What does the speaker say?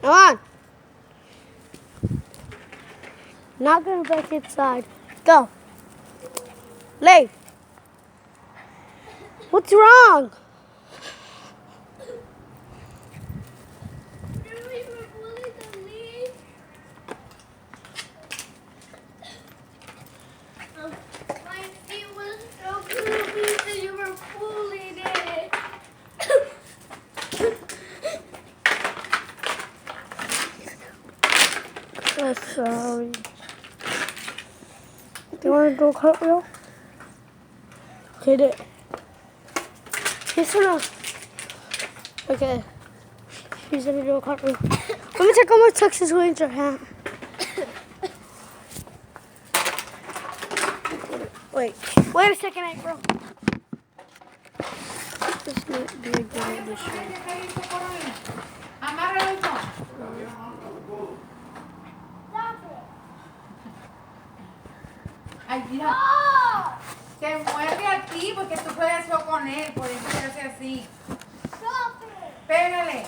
Come on. Not going back inside. Go. Leave. What's wrong? My feet was so goofy, so you were pulling it. I'm sorry. Do you want to do a cartwheel? Okay, do it. Yes or no? Okay. She's gonna do a cartwheel. Let me check how much Texas Ranger hat. Wait a second, April. This might be a good addition. Ay, mira. Se mueve a ti porque tú puedes hacerlo con él, por eso se hace así. Pégale.